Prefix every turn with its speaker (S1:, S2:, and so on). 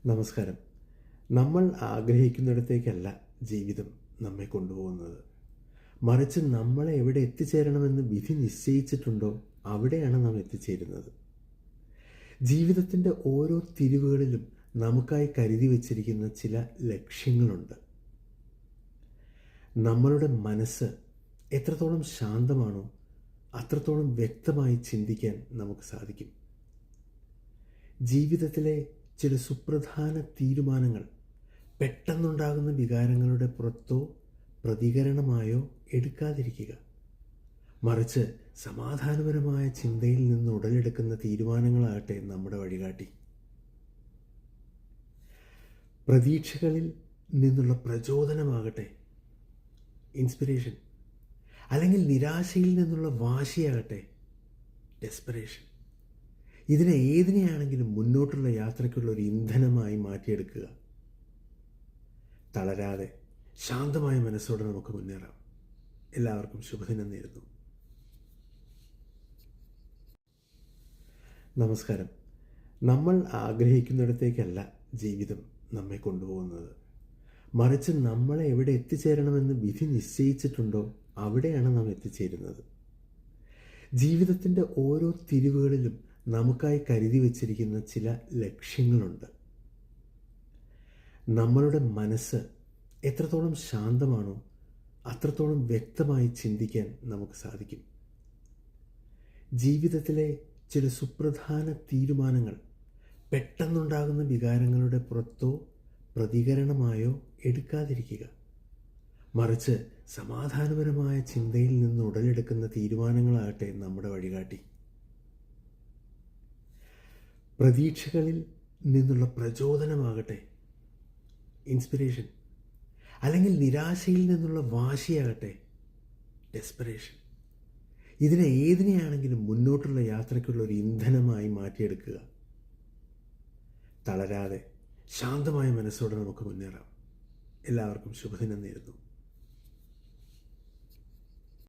S1: നമസ്കാരം. നമ്മൾ ആഗ്രഹിക്കുന്നിടത്തേക്കല്ല ജീവിതം നമ്മെ കൊണ്ടുപോകുന്നത്. മറിച്ച് നമ്മളെ എവിടെ എത്തിച്ചേരണമെന്ന് വിധി നിശ്ചയിച്ചിട്ടുണ്ടോ അവിടെയാണ് നാം എത്തിച്ചേരുന്നത്. ജീവിതത്തിൻ്റെ ഓരോ തിരിവുകളിലും നമുക്കായി കരുതി വച്ചിരിക്കുന്ന ചില ലക്ഷ്യങ്ങളുണ്ട്. നമ്മളുടെ മനസ്സ് എത്രത്തോളം ശാന്തമാണോ അത്രത്തോളം വ്യക്തമായി ചിന്തിക്കാൻ നമുക്ക് സാധിക്കും. ജീവിതത്തിലെ ചില സുപ്രധാന തീരുമാനങ്ങൾ പെട്ടെന്നുണ്ടാകുന്ന വികാരങ്ങളുടെ പുറത്തോ പ്രതികരണമായോ എടുക്കാതിരിക്കുക. മറിച്ച് സമാധാനപരമായ ചിന്തയിൽ നിന്ന് ഉടലെടുക്കുന്ന തീരുമാനങ്ങളാകട്ടെ നമ്മുടെ വഴികാട്ടി. പ്രതീക്ഷകളിൽ നിന്നുള്ള പ്രചോദനമാകട്ടെ ഇൻസ്പിറേഷൻ, അല്ലെങ്കിൽ നിരാശയിൽ നിന്നുള്ള വാശിയാകട്ടെ ഡെസ്പറേഷൻ. ഏതിനെയാണെങ്കിലും മുന്നോട്ടുള്ള യാത്രയ്ക്കുള്ള ഒരു ഇന്ധനമായി മാറ്റിയെടുക്കുക. തളരാതെ ശാന്തമായ മനസ്സോടെ നമുക്ക് മുന്നേറാം. എല്ലാവർക്കും ശുഭദിനം നേരുന്നു. നമസ്കാരം. നമ്മൾ ആഗ്രഹിക്കുന്നിടത്തേക്കല്ല ജീവിതം നമ്മെ കൊണ്ടുപോകുന്നത്. മറിച്ച് നമ്മളെ എവിടെ എത്തിച്ചേരണമെന്ന് വിധി നിശ്ചയിച്ചിട്ടുണ്ടോ അവിടെയാണ് നാം എത്തിച്ചേരുന്നത്. ജീവിതത്തിൻ്റെ ഓരോ തിരിവുകളിലും നമുക്കായി കരുതി വച്ചിരിക്കുന്ന ചില ലക്ഷ്യങ്ങളുണ്ട്. നമ്മളുടെ മനസ്സ് എത്രത്തോളം ശാന്തമാണോ അത്രത്തോളം വ്യക്തമായി ചിന്തിക്കാൻ നമുക്ക് സാധിക്കും. ജീവിതത്തിലെ ചില സുപ്രധാന തീരുമാനങ്ങൾ പെട്ടെന്നുണ്ടാകുന്ന വികാരങ്ങളുടെ പുറത്തോ പ്രതികരണമായോ എടുക്കാതിരിക്കുക. മറിച്ച് സമാധാനപരമായ ചിന്തയിൽ നിന്ന് ഉടലെടുക്കുന്ന തീരുമാനങ്ങളാകട്ടെ നമ്മുടെ വഴികാട്ടി. പ്രതീക്ഷകളിൽ നിന്നുള്ള പ്രചോദനമാകട്ടെ ഇൻസ്പിറേഷൻ, അല്ലെങ്കിൽ നിരാശയിൽ നിന്നുള്ള വാശിയാകട്ടെ ഡെസ്പറേഷൻ. ഏതിനെയാണെങ്കിലും മുന്നോട്ടുള്ള യാത്രയ്ക്കുള്ള ഒരു ഇന്ധനമായി മാറ്റിയെടുക്കുക. തളരാതെ ശാന്തമായ മനസ്സോടെ നമുക്ക് മുന്നേറാം. എല്ലാവർക്കും ശുഭദിനം നേരുന്നു.